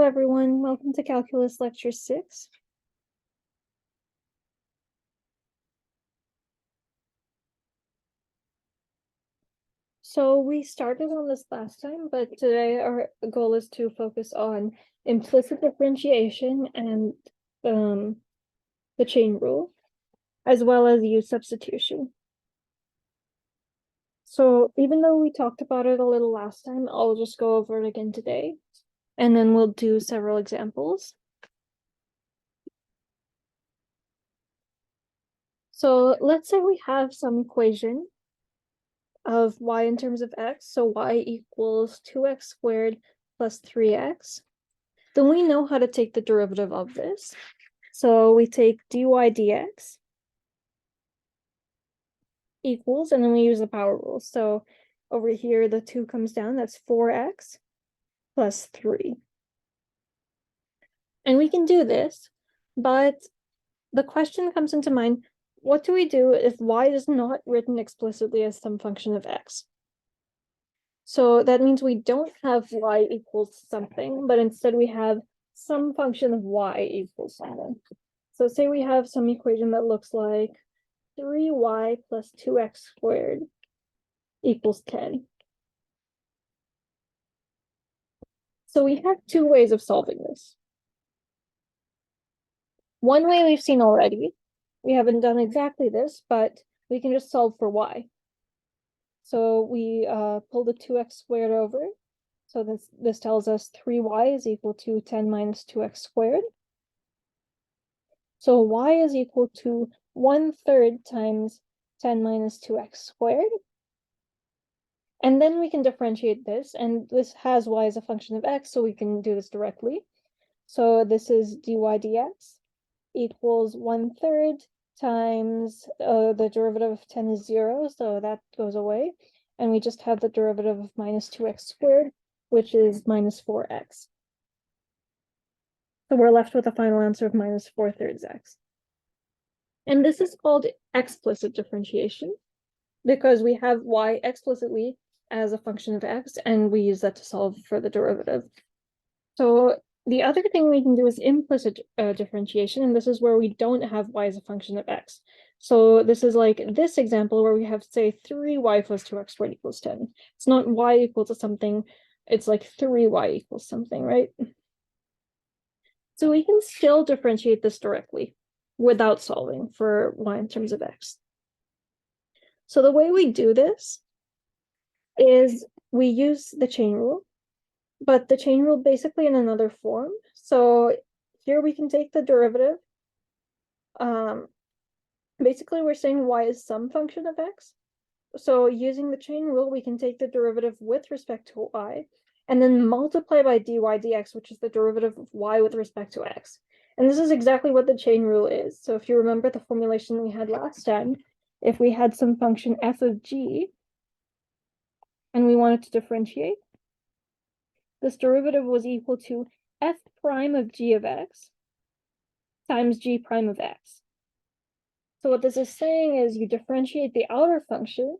everyone. Welcome to Calculus Lecture 6. So we started on this last time, but today our goal is to focus on implicit differentiation and the chain rule, as well as U-Substitution. So even though we talked about it a little last time, I'll just go over it again today, and then we'll do several examples. So let's say we have some equation of y in terms of x, so y equals 2x squared plus 3x. Then we know how to take the derivative of this. So we take dy dx equals, and then we use the power rule. So over here, the 2 comes down, that's 4x plus 3. And we can do this, but the question comes into mind, what do we do if y is not written explicitly as some function of x? So that means we don't have y equals something, but instead we have some function of y equals something. So say we have some equation that looks like 3y plus 2x squared equals 10. So we have two ways of solving this. One way we've seen already, we haven't done exactly this, but we can just solve for y. So we pull the 2x squared over. So this tells us 3y is equal to 10 minus 2x squared. So y is equal to 1/3 times 10 minus 2x squared. And then we can differentiate this, and this has y as a function of x, so we can do this directly. So this is dy dx equals 1/3 times the derivative of 10 is 0, so that goes away. And we just have the derivative of minus 2x squared, which is minus 4x. So we're left with a final answer of minus 4/3 x. And this is called explicit differentiation because we have y explicitly as a function of x, and we use that to solve for the derivative. So the other thing we can do is implicit differentiation, and this is where we don't have y as a function of x. So this is like this example where we have, say, 3y plus 2x squared equals 10. It's not y equal to something, it's like 3y equals something, right? So we can still differentiate this directly without solving for y in terms of x. So the way we do this is we use the chain rule, but the chain rule basically in another form. So here we can take the derivative. Basically we're saying y is some function of x. So using the chain rule, we can take the derivative with respect to y, and then multiply by dy dx, which is the derivative of y with respect to x. And this is exactly what the chain rule is. So if you remember the formulation we had last time, if we had some function f of g, and we wanted to differentiate, this derivative was equal to f prime of g of x times g prime of x. So what this is saying is you differentiate the outer function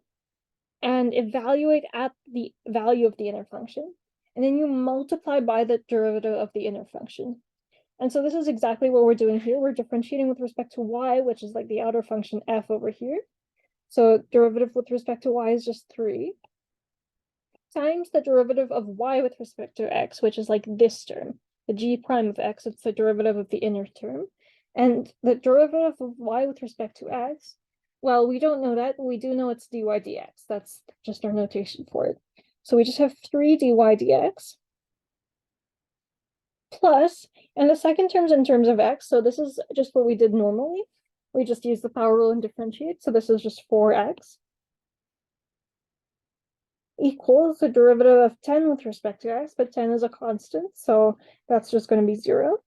and evaluate at the value of the inner function, and then you multiply by the derivative of the inner function. And so this is exactly what we're doing here. We're differentiating with respect to y, which is like the outer function f over here. So derivative with respect to y is just 3, times the derivative of y with respect to x, which is like this term, the g prime of x, it's the derivative of the inner term. And the derivative of y with respect to x, well, we don't know that, but we do know it's dy dx. That's just our notation for it. So we just have 3 dy dx plus, and the second term's in terms of x, so this is just what we did normally. We just use the power rule and differentiate, so this is just 4x equals the derivative of 10 with respect to x, but 10 is a constant, so that's just going to be 0.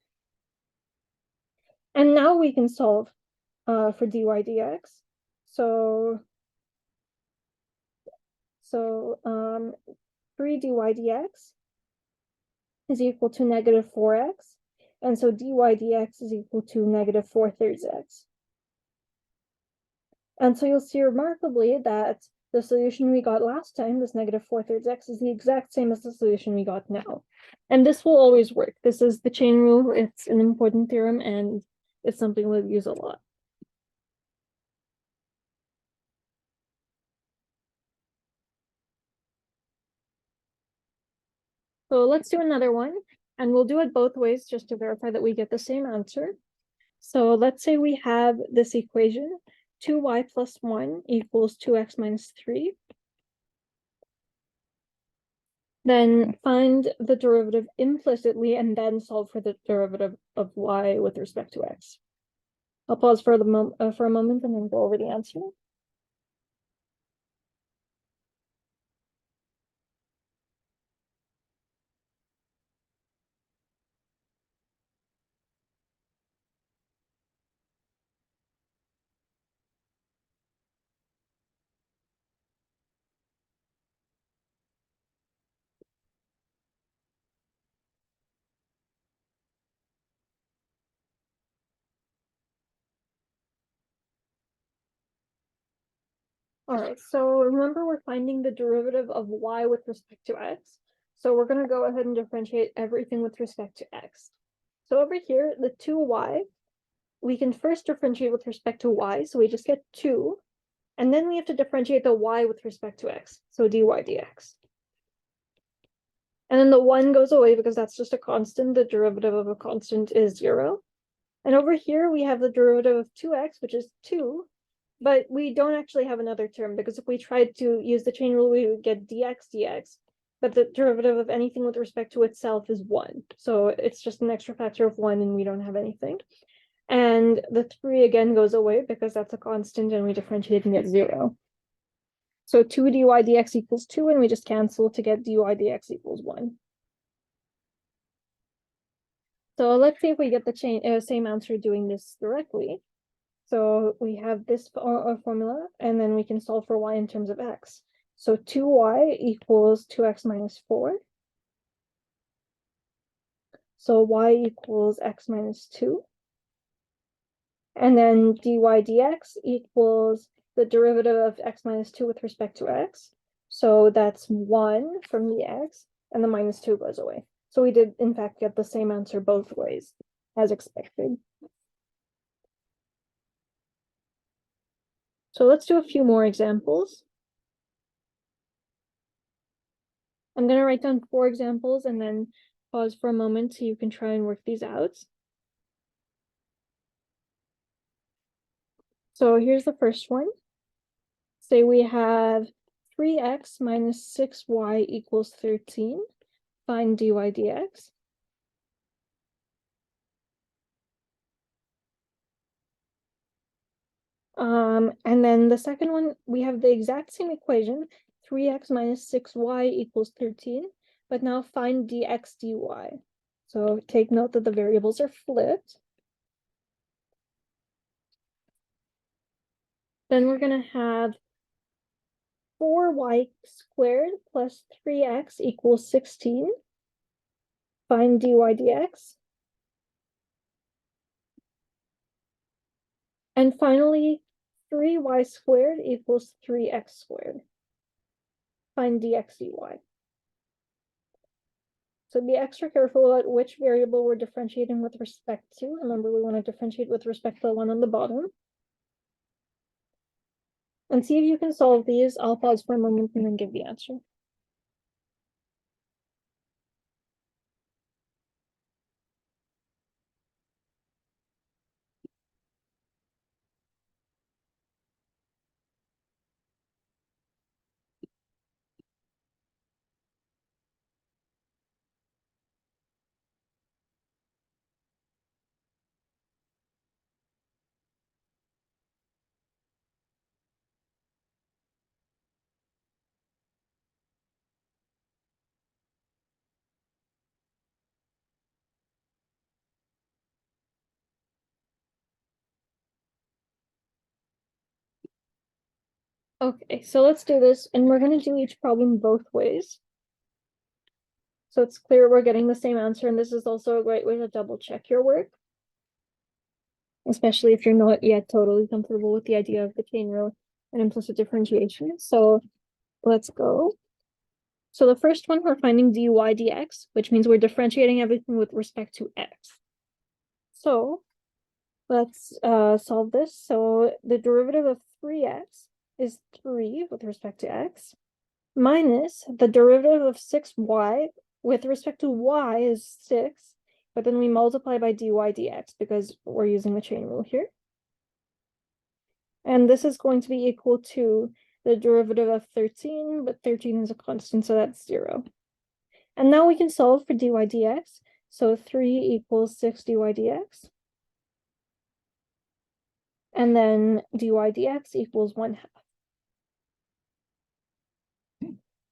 And now we can solve for dy dx. So 3 dy dx is equal to negative 4x, and so dy dx is equal to negative 4/3 x. And so you'll see remarkably that the solution we got last time, this negative 4/3 x, is the exact same as the solution we got now. And this will always work. This is the chain rule. It's an important theorem, and it's something we'll use a lot. So let's do another one, and we'll do it both ways just to verify that we get the same answer. So let's say we have this equation, 2y plus 1 equals 2x minus 3. Then find the derivative implicitly and then solve for the derivative of y with respect to x. I'll pause for a moment and then go over the answer. All right, so remember we're finding the derivative of y with respect to x. So we're going to go ahead and differentiate everything with respect to x. So over here, the 2y, we can first differentiate with respect to y, so we just get 2. And then we have to differentiate the y with respect to x, so dy dx. And then the 1 goes away because that's just a constant. The derivative of a constant is 0. And over here, we have the derivative of 2x, which is 2. But we don't actually have another term, because if we tried to use the chain rule, we would get dx. But the derivative of anything with respect to itself is 1. So it's just an extra factor of 1, and we don't have anything. And the 3 again goes away because that's a constant, and we differentiate and get 0. So 2 dy dx equals 2, and we just cancel to get dy dx equals 1. So let's see if we get the same answer doing this directly. So we have this formula, and then we can solve for y in terms of x. So 2y equals 2x minus 4. So y equals x minus 2. And then dy dx equals the derivative of x minus 2 with respect to x. So that's 1 from the x, and the minus 2 goes away. So we did, in fact, get the same answer both ways, as expected. So let's do a few more examples. I'm going to write down 4 examples and then pause for a moment so you can try and work these out. So here's the first one. Say we have 3x minus 6y equals 13. Find dy dx. And then the second one, we have the exact same equation, 3x minus 6y equals 13, but now find dx dy. So take note that the variables are flipped. Then we're going to have 4y squared plus 3x equals 16. Find dy dx. And finally, 3y squared equals 3x squared. Find dx dy. So be extra careful about which variable we're differentiating with respect to. Remember, we want to differentiate with respect to the one on the bottom. And see if you can solve these. I'll pause for a moment and then give the answer. Okay, so let's do this, and we're going to do each problem both ways. So it's clear we're getting the same answer, and this is also a great way to double check your work, especially if you're not yet totally comfortable with the idea of the chain rule. an implicit differentiation. So let's go. So the first one, we're finding dy dx, which means we're differentiating everything with respect to x. So let's solve this. So the derivative of 3x is 3 with respect to x, minus the derivative of 6y with respect to y is 6, but then we multiply by dy dx because we're using the chain rule here. And this is going to be equal to the derivative of 13, but 13 is a constant, so that's 0. And now we can solve for dy dx. So 3 equals 6 dy dx. And then dy dx equals 1/2.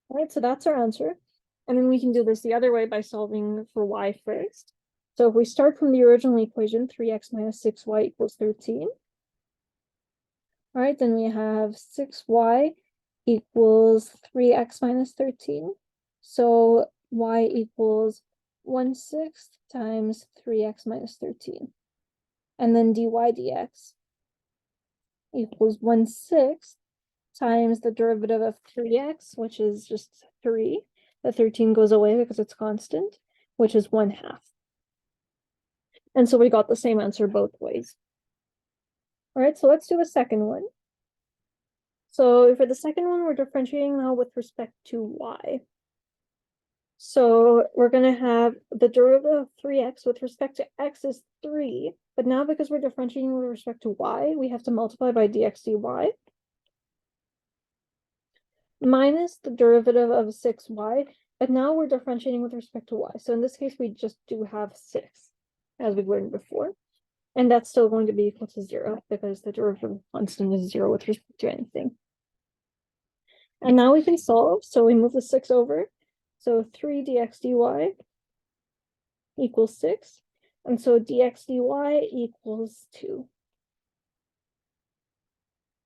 All right, so that's our answer. And then we can do this the other way by solving for y first. So if we start from the original equation, 3x minus 6y equals 13. All right, then we have 6y equals 3x minus 13. So y equals 1/6 times 3x minus 13. And then dy dx equals 1/6 times the derivative of 3x, which is just 3. The 13 goes away because it's constant, which is 1/2. And so we got the same answer both ways. All right, so let's do the second one. So for the second one, we're differentiating now with respect to y. So we're going to have the derivative of 3x with respect to x is 3, but now because we're differentiating with respect to y, we have to multiply by dx dy minus the derivative of 6y, but now we're differentiating with respect to y. So in this case, we just do have 6, as we learned before. And that's still going to be equal to 0 because the derivative constant is 0 with respect to anything. And now we can solve. So we move the 6 over. So 3 dx dy equals 6. And so dx dy equals 2.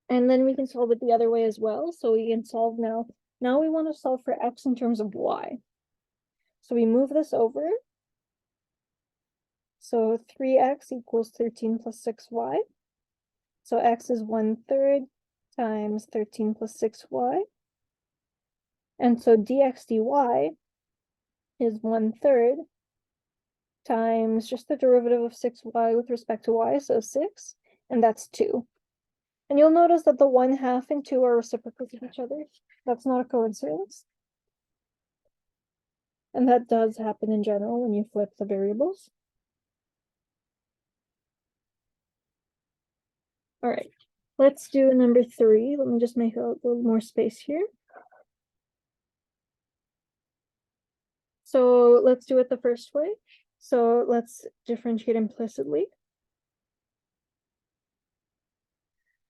And then we can solve it the other way as well. So we can solve now. Now we want to solve for x in terms of y. So we move this over. So 3x equals 13 plus 6y. So x is 1/3 times 13 plus 6y. And so dx dy is 1/3 times just the derivative of 6y with respect to y, so 6, and that's 2. And you'll notice that the 1/2 and 2 are reciprocals of each other. That's not a coincidence. And that does happen in general when you flip the variables. All right, let's do number 3. Let me just make a little more space here. So let's do it the first way. So let's differentiate implicitly.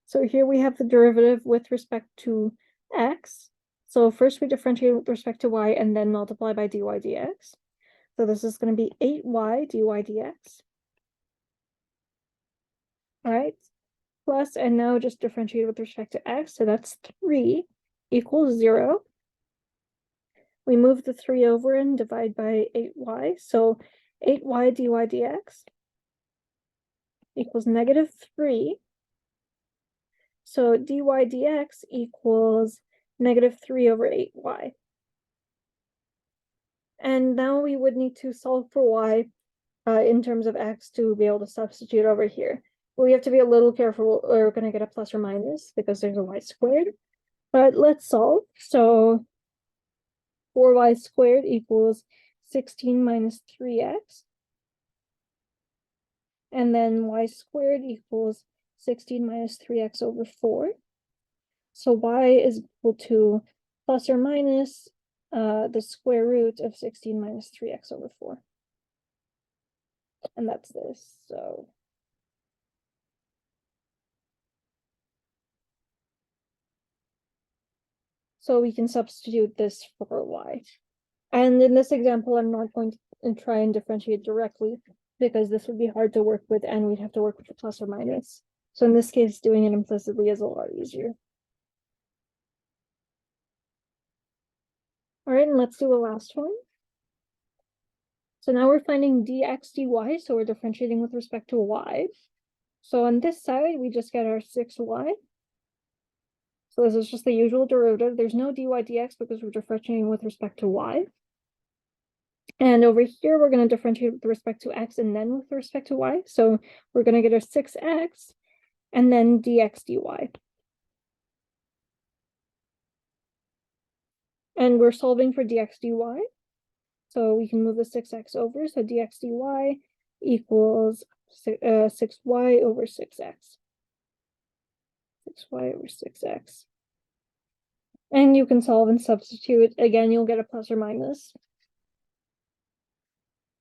So here we have the derivative with respect to x. So first we differentiate with respect to y and then multiply by dy dx. So this is going to be 8y dy dx. All right, plus, and now just differentiate with respect to x. So that's 3 equals 0. We move the 3 over and divide by 8y. So 8y dy dx equals -3. So dy dx equals -3 over 8y. And now we would need to solve for y in terms of x to be able to substitute over here. But we have to be a little careful, or we're going to get a plus or minus because there's a y squared. But let's solve. So 4y squared equals 16 minus 3x. And then y squared equals 16 minus 3x over 4. So y is equal to plus or minus the square root of 16 minus 3x over 4. And that's this. So we can substitute this for y. And in this example, I'm not going to try and differentiate directly because this would be hard to work with and we'd have to work with the plus or minus. So in this case, doing it implicitly is a lot easier. All right, and let's do the last one. So now we're finding dx dy, so we're differentiating with respect to y. So on this side, we just get our 6y. So this is just the usual derivative. There's no dy dx because we're differentiating with respect to y. And over here, we're going to differentiate with respect to x and then with respect to y. So we're going to get a 6x and then dx dy. And we're solving for dx dy. So we can move the 6x over. So dx dy equals 6y over 6x. 6y over 6x. And you can solve and substitute. Again, you'll get a plus or minus.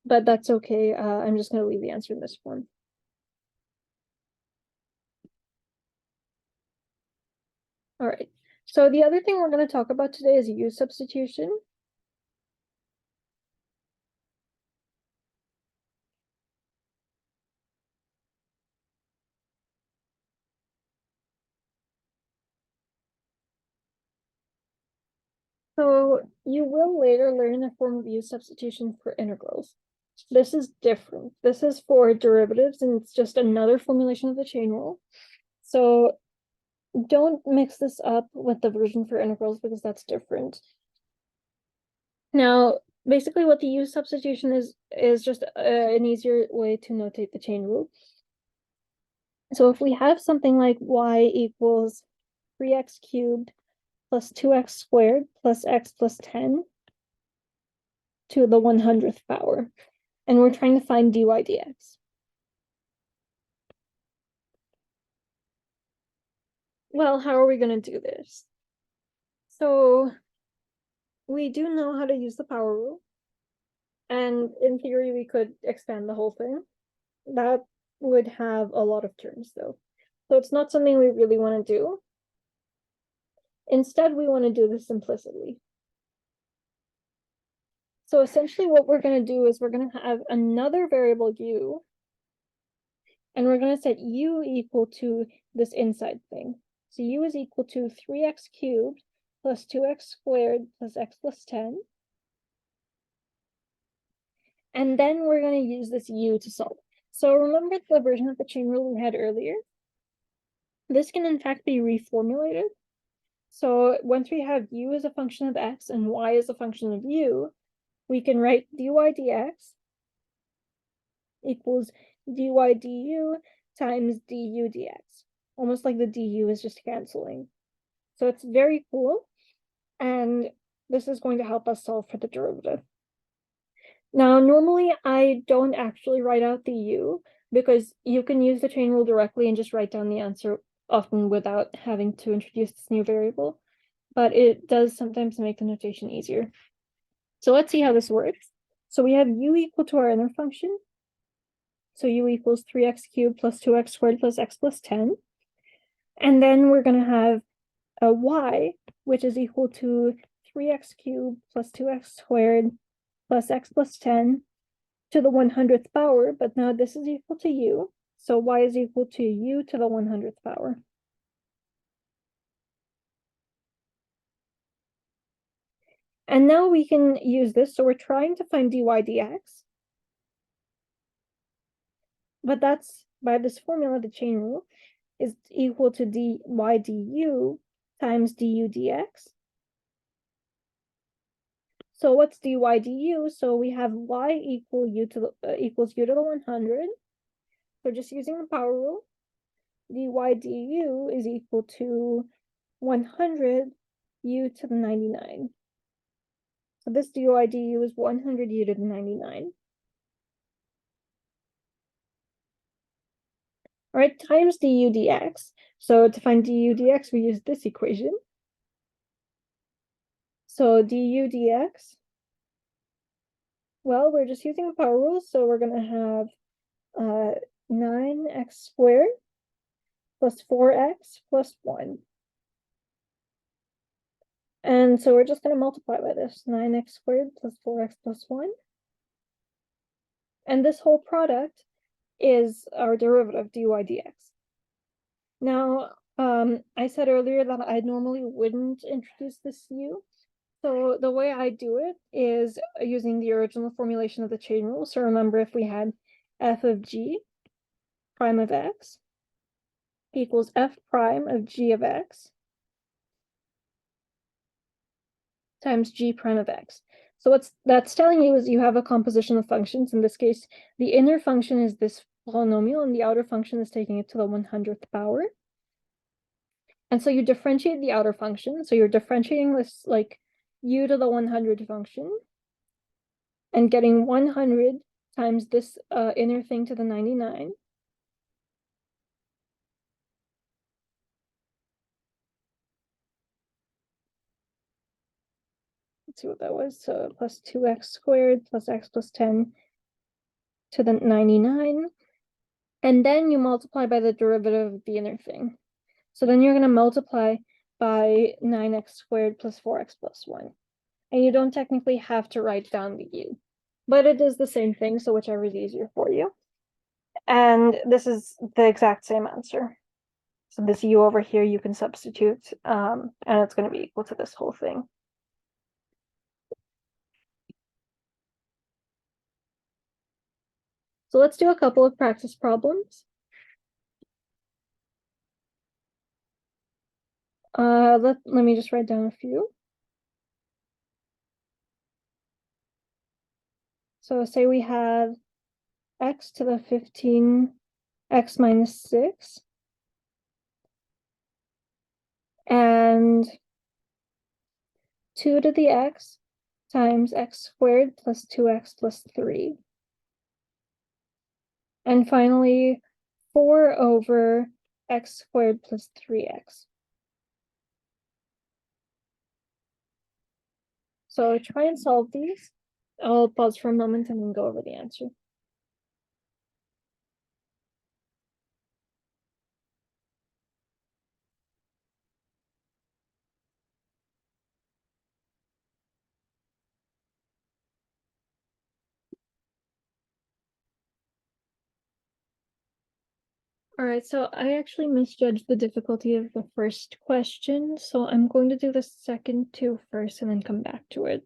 But that's okay. I'm just going to leave the answer in this form. All right. So the other thing we're going to talk about today is U-substitution. So you will later learn a form of U-substitution for integrals. This is different. This is for derivatives, and it's just another formulation of the chain rule. So don't mix this up with the version for integrals because that's different. Now, basically what the U-substitution is just an easier way to notate the chain rule. So if we have something like y equals 3x cubed plus 2x squared plus x plus 10 to the 100th power, and we're trying to find dy dx. Well, how are we going to do this? So we do know how to use the power rule, and in theory we could expand the whole thing. That would have a lot of terms though, so it's not something we really want to do. Instead, we want to do this implicitly. So essentially what we're going to do is we're going to have another variable u, and we're going to set u equal to this inside thing. So u is equal to 3x cubed plus 2x squared plus x plus 10. And then we're going to use this u to solve. So remember the version of the chain rule we had earlier? This can in fact be reformulated. So once we have u as a function of x and y as a function of u, we can write dy dx equals dy du times du dx. Almost like the du is just canceling. So it's very cool. And this is going to help us solve for the derivative. Now, normally I don't actually write out the u because you can use the chain rule directly and just write down the answer often without having to introduce this new variable. But it does sometimes make the notation easier. So let's see how this works. So we have u equal to our inner function. So u equals 3x cubed plus 2x squared plus x plus 10. And then we're going to have a y, which is equal to 3x cubed plus 2x squared plus x plus 10 to the 100th power. But now this is equal to u. So y is equal to u to the 100th power. And now we can use this. So we're trying to find dy dx. But that's, by this formula, the chain rule, is equal to dy du times du dx. So what's dy du? So we have y equal u to the, equals u to the 100. So just using the power rule, dy du is equal to 100 u to the 99. So this dy du is 100 u to the 99. All right, times du dx. So to find du dx, we use this equation. So du dx, well, we're just using the power rule, so we're going to have 9x squared plus 4x plus 1. And so we're just going to multiply by this, 9x squared plus 4x plus 1. And this whole product is our derivative, dy dx. Now, I said earlier that I normally wouldn't introduce this u. So the way I do it is using the original formulation of the chain rule. So remember, if we had f of g prime of x equals f prime of g of x, times g prime of x. So what that's telling you is you have a composition of functions. In this case, the inner function is this polynomial and the outer function is taking it to the 100th power. And so you differentiate the outer function. So you're differentiating this like u to the 100 function and getting 100 times this inner thing to the 99. Let's see what that was. So plus 2x squared plus x plus 10 to the 99. And then you multiply by the derivative of the inner thing. So then you're going to multiply by 9x squared plus 4x plus 1. And you don't technically have to write down the u, but it is the same thing, so whichever is easier for you. And this is the exact same answer. So this u over here you can substitute, and it's going to be equal to this whole thing. So let's do a couple of practice problems. Let me just write down a few. So say we have x to the 15, x minus 6, and 2 to the x times x squared plus 2x plus 3. And finally, 4 over x squared plus 3x. So try and solve these. I'll pause for a moment and then go over the answer. All right, so I actually misjudged the difficulty of the first question, so I'm going to do the second two first and then come back to it.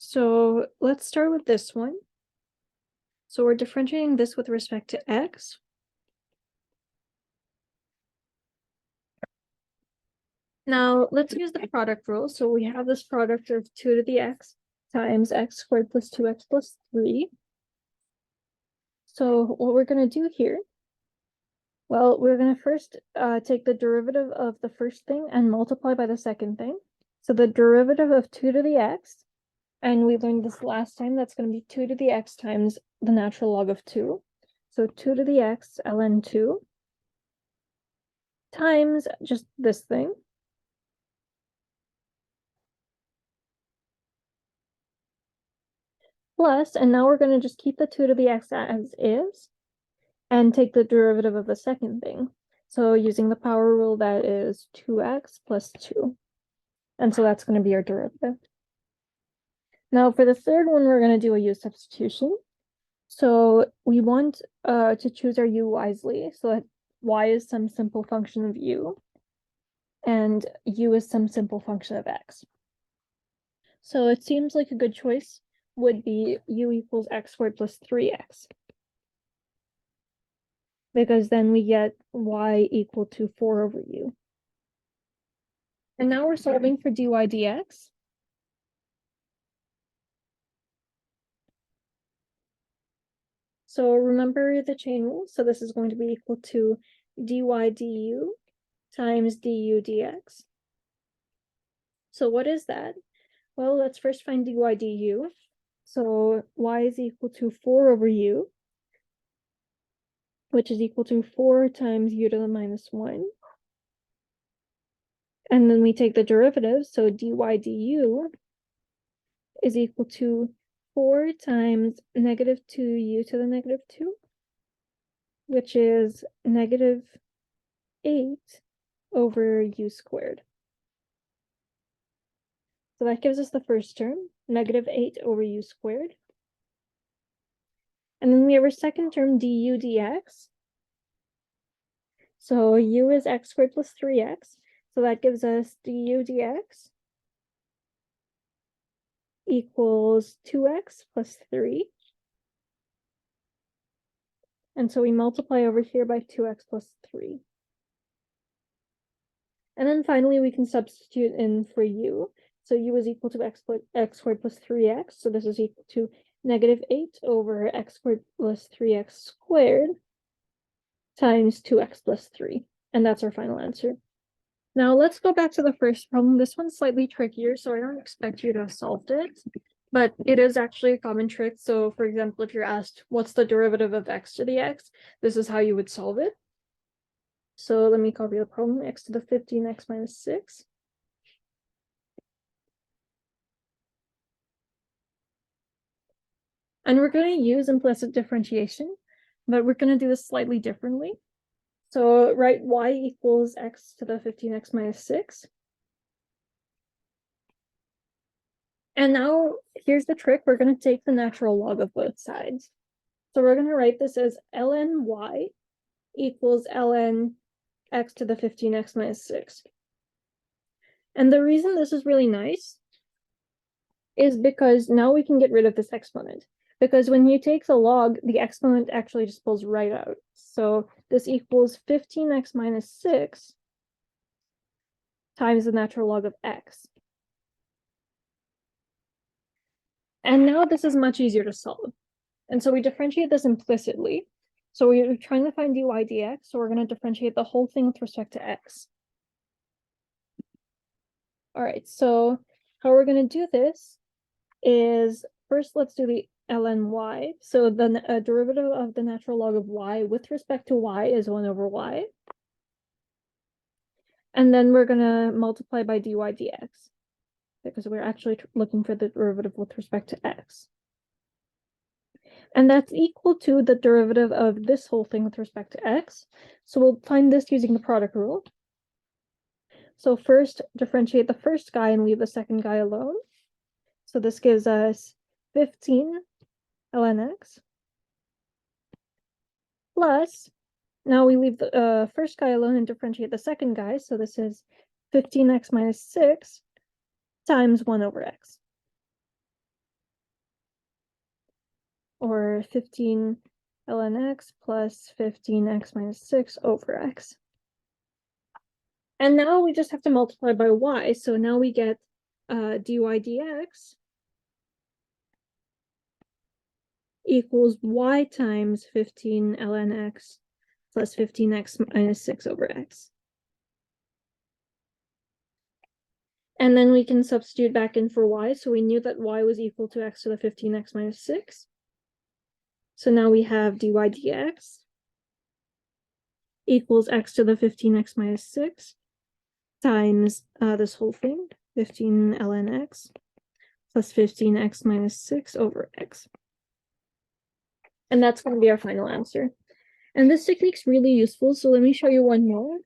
So let's start with this one. So we're differentiating this with respect to x. Now let's use the product rule. So we have this product of 2 to the x times x squared plus 2x plus 3. So what we're going to do here, well, we're going to first take the derivative of the first thing and multiply by the second thing. So the derivative of 2 to the x, and we learned this last time, that's going to be 2 to the x times the natural log of 2. So 2 to the x ln 2 times just this thing. Plus, and now we're going to just keep the 2 to the x as is and take the derivative of the second thing. So using the power rule, that is 2x plus 2. And so that's going to be our derivative. Now for the third one, we're going to do a U-substitution. So we want to choose our u wisely, so that y is some simple function of u, and u is some simple function of x. So it seems like a good choice would be u equals x squared plus 3x. Because then we get y equal to 4 over u. And now we're solving for dy dx. So remember the chain rule. So this is going to be equal to dy du times du dx. So what is that? Well, let's first find dy du. So y is equal to 4 over u, which is equal to 4 times u to the minus 1. And then we take the derivative, so dy du is equal to 4 times negative 2u to the negative 2, which is negative 8 over u squared. So that gives us the first term, negative 8 over u squared. And then we have our second term, du dx. So u is x squared plus 3x. So that gives us du dx equals 2x plus 3. And so we multiply over here by 2x plus 3. And then finally, we can substitute in for u. So u is equal to x squared plus 3x. So this is equal to negative 8 over x squared plus 3x squared times 2x plus 3. And that's our final answer. Now let's go back to the first problem. This one's slightly trickier, so I don't expect you to have solved it, but it is actually a common trick. So for example, if you're asked, what's the derivative of x to the x? This is how you would solve it. So let me copy the problem, x to the 15x minus 6. And we're going to use implicit differentiation, but we're going to do this slightly differently. So write y equals x to the 15x minus 6. And now here's the trick. We're going to take the natural log of both sides. So we're going to write this as ln y equals ln x to the 15x minus 6. And the reason this is really nice is because now we can get rid of this exponent. Because when you take the log, the exponent actually just pulls right out. So this equals 15x minus 6 times the natural log of x. And now this is much easier to solve. And so we differentiate this implicitly. So we're trying to find dy dx, so we're going to differentiate the whole thing with respect to x. All right, so how we're going to do this is, first let's do the ln y. So the derivative of the natural log of y with respect to y is 1 over y. And then we're going to multiply by dy dx, because we're actually looking for the derivative with respect to x. And that's equal to the derivative of this whole thing with respect to x. So we'll find this using the product rule. So first, differentiate the first guy and leave the second guy alone. So this gives us 15 ln x plus, now we leave the first guy alone and differentiate the second guy. So this is 15x minus 6 times 1 over x. Or 15 ln x plus 15x minus 6 over x. And now we just have to multiply by y. So now we get dy dx equals y times 15 ln x plus 15x minus 6 over x. And then we can substitute back in for y. So we knew that y was equal to x to the 15x minus 6. So now we have dy dx equals x to the 15x minus 6 times this whole thing, 15 ln x plus 15x minus 6 over x. And that's going to be our final answer. And this technique's really useful, so let me show you one more.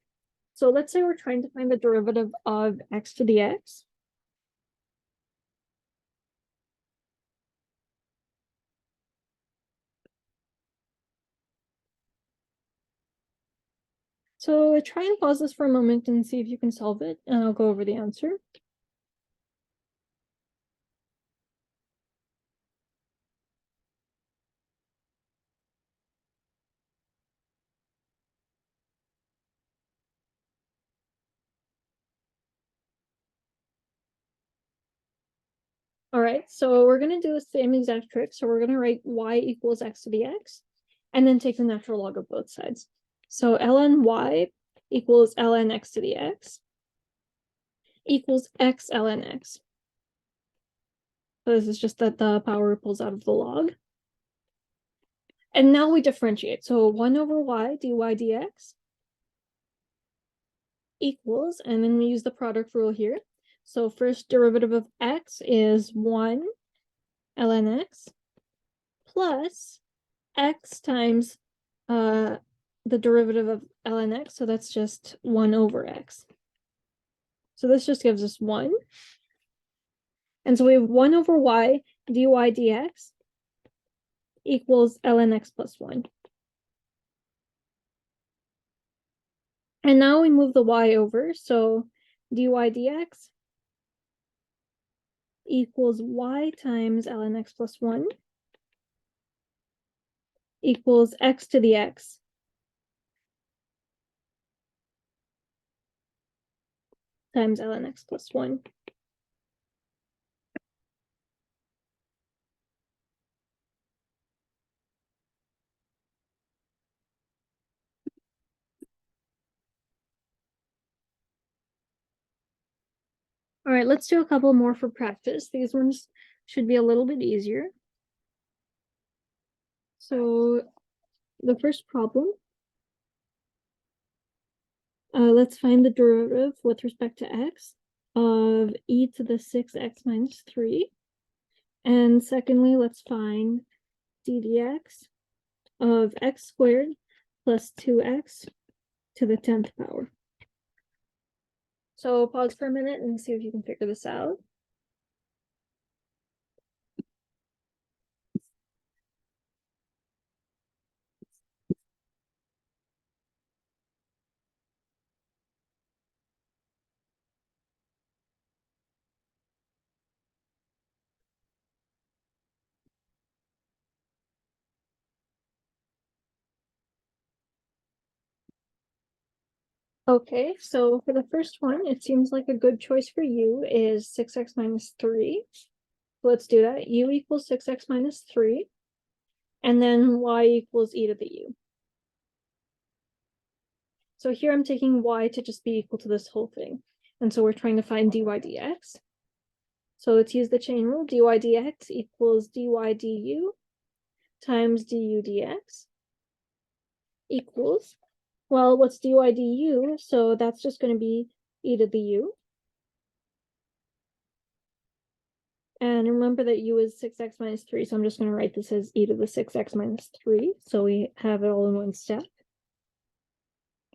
So let's say we're trying to find the derivative of x to the x. So try and pause this for a moment and see if you can solve it, and I'll go over the answer. All right, so we're going to do the same exact trick. So we're going to write y equals x to the x, and then take the natural log of both sides. So ln y equals ln x to the x equals x ln x. So this is just that the power pulls out of the log. And now we differentiate. So 1 over y dy dx equals, and then we use the product rule here. So first derivative of x is 1 ln x plus x times the derivative of ln x. So that's just 1 over x. So this just gives us 1. And so we have 1 over y dy dx equals ln x plus 1. And now we move the y over. So dy dx equals y times ln x plus 1 equals x to the x times ln x plus 1. All right, let's do a couple more for practice. These ones should be a little bit easier. So the first problem, let's find the derivative with respect to x of e to the 6x minus 3. And secondly, let's find d dx of x squared plus 2x to the 10th power. So pause for a minute and see if you can figure this out. Okay, so for the first one, it seems like a good choice for u is 6x minus 3. Let's do that. U equals 6x minus 3. And then y equals e to the u. So here I'm taking y to just be equal to this whole thing. And so we're trying to find dy dx. So let's use the chain rule. Dy dx equals dy du times du dx equals, well, what's dy du? So that's just going to be e to the u. And remember that u is 6x minus 3, so I'm just going to write this as e to the 6x minus 3. So we have it all in one step.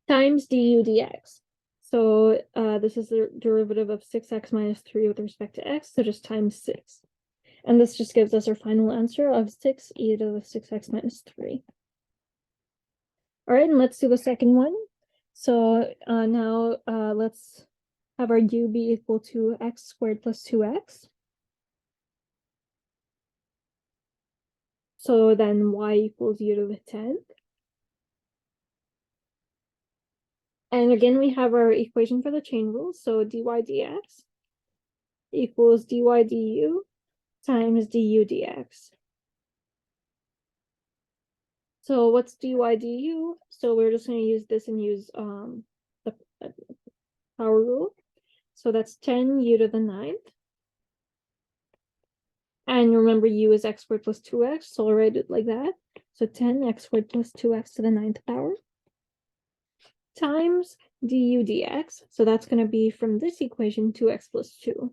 Times du dx. So this is the derivative of 6x minus 3 with respect to x, so just times 6. And this just gives us our final answer of 6 e to the 6x minus 3. All right, and let's do the second one. So now let's have our u be equal to x squared plus 2x. So then y equals u to the 10th. And again, we have our equation for the chain rule. So dy dx equals dy du times du dx. So what's dy du? So we're just going to use this and use the power rule. So that's 10 u to the 9th. And remember, u is x squared plus 2x, so I'll write it like that. So 10 x squared plus 2x to the 9th power times du dx. So that's going to be from this equation 2x plus 2.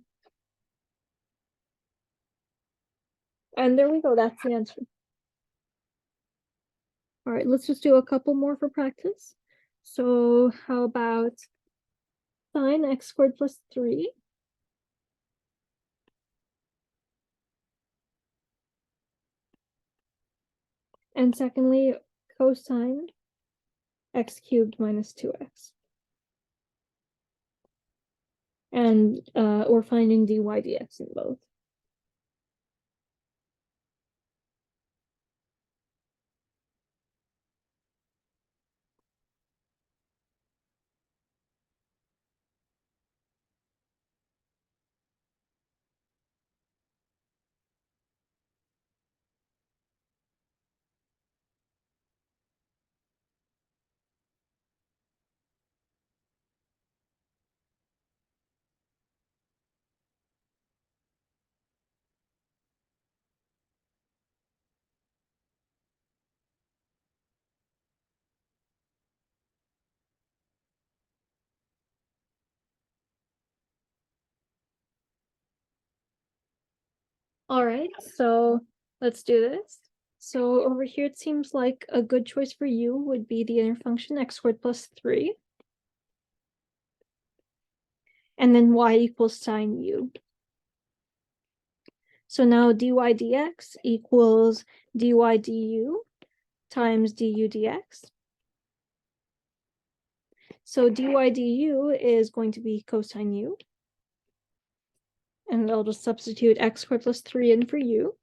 And there we go, that's the answer. All right, let's just do a couple more for practice. So how about sine x squared plus 3? And secondly, cosine x cubed minus 2x. And we're finding dy dx in both. All right, so let's do this. So over here, it seems like a good choice for you would be the inner function x squared plus 3. And then y equals sine u. So now dy dx equals dy du times du dx. So dy du is going to be cosine u. And I'll just substitute x squared plus 3 in for u.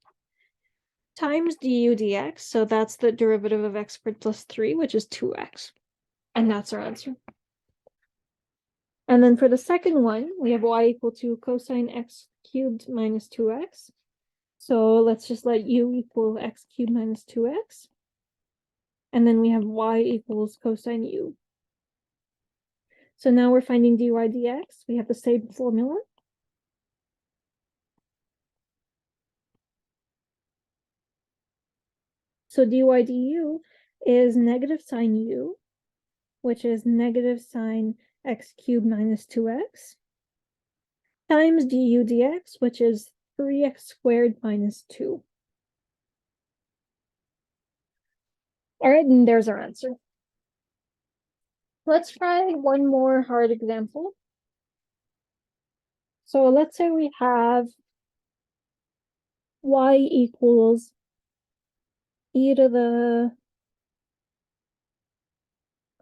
Times du dx, so that's the derivative of x squared plus 3, which is 2x. And that's our answer. And then for the second one, we have y equal to cosine x cubed minus 2x. So let's just let u equal x cubed minus 2x. And then we have y equals cosine u. So now we're finding dy dx. We have the same formula. So dy du is negative sine u, which is negative sine x cubed minus 2x, times du dx, which is 3x squared minus 2. All right, and there's our answer. Let's try one more hard example. So let's say we have y equals e to the,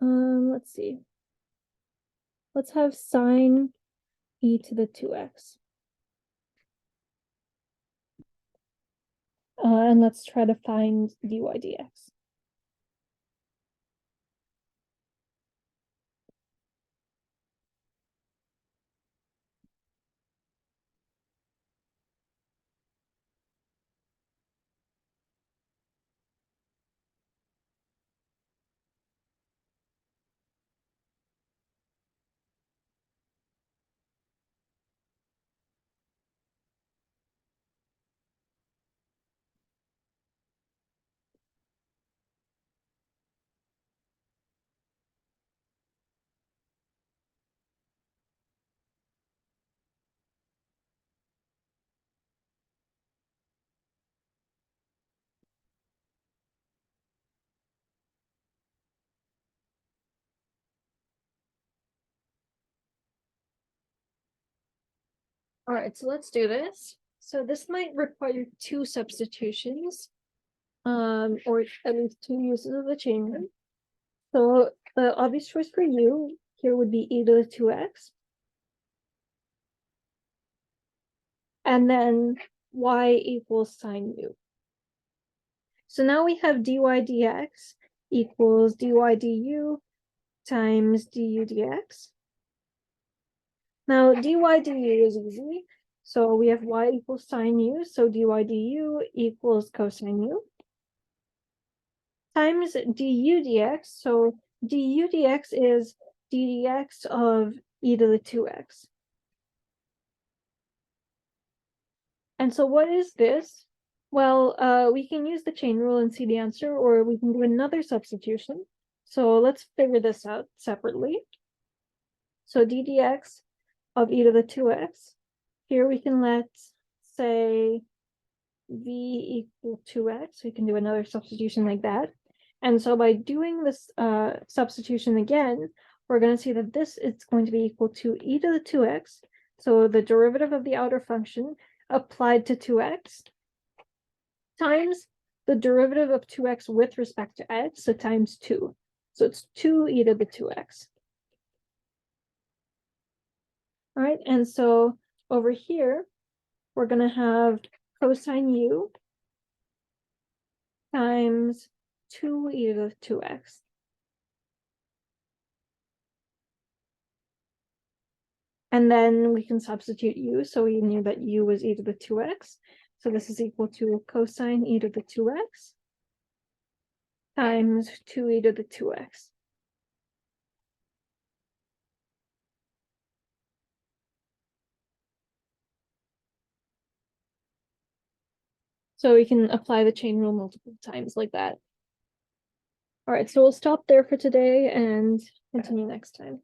let's see. Let's have sine e to the 2x. And let's try to find dy dx. All right, so let's do this. So this might require 2 substitutions, or at least 2 uses of the chain rule. So the obvious choice for u here would be e to the 2x. And then y equals sine u. So now we have dy dx equals dy du times du dx. Now dy du is easy. So we have y equals sine u, so dy du equals cosine u. Times du dx, so du dx is ddx of e to the 2x. And so what is this? Well, we can use the chain rule and see the answer, or we can do another substitution. So let's figure this out separately. So ddx of e to the 2x. Here we can let, say, v equal 2x. We can do another substitution like that. And so by doing this substitution again, we're going to see that this is going to be equal to e to the 2x. So the derivative of the outer function applied to 2x times the derivative of 2x with respect to x, so times 2. So it's 2e to the 2x. All right, and so over here, we're going to have cosine u times 2e to the 2x. And then we can substitute u, so we knew that u was e to the 2x. So this is equal to cosine e to the 2x times 2e to the 2x. So we can apply the chain rule multiple times like that. All right, so we'll stop there for today and continue next time.